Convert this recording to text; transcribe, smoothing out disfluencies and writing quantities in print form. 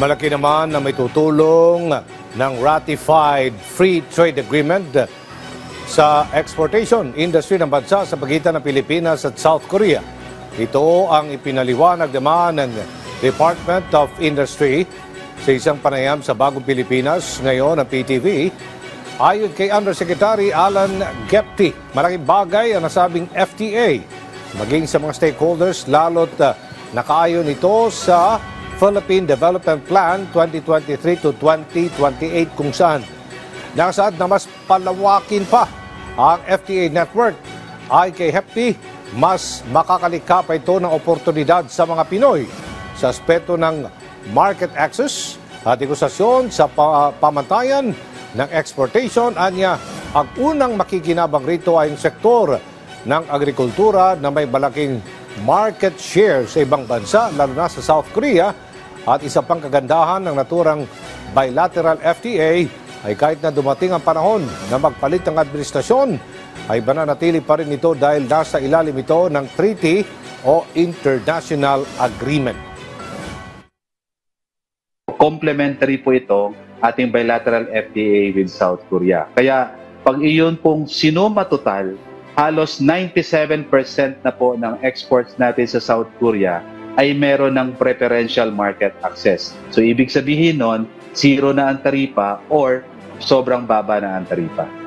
Malaki naman na may tutulong ng ratified free trade agreement sa exportation industry ng bansa sa pagitan ng Pilipinas at South Korea. Ito ang ipinaliwanag naman ng Department of Industry sa isang panayam sa Bagong Pilipinas ngayon ng PTV. Ayon kay Undersecretary Alan Gepti, malaking bagay ang nasabing FTA maging sa mga stakeholders lalo't nakaayon ito sa Philippine Development Plan 2023 to 2028 kung saan nakasaad na mas palawakin pa ang FTA network. Ay kay Gepti, mas makakalikha pa ito ng oportunidad sa mga Pinoy sa aspeto ng market access at negosasyon sa pamantayan ng exportation. Anya, ang unang makikinabang rito ay ang sektor ng agrikultura na may malaking market share sa ibang bansa, lalo na sa South Korea. At isa pang kagandahan ng naturang bilateral FTA ay kahit na dumating ang panahon na magpalit ng administrasyon, ay mananatili pa rin ito dahil nasa ilalim ito ng treaty o international agreement. Complementary po ito ating bilateral FTA with South Korea. Kaya pag iyon pong sinuma total, halos 97% na po ng exports natin sa South Korea ay meron ng preferential market access. So ibig sabihin nun, zero na ang taripa or sobrang baba na ang taripa.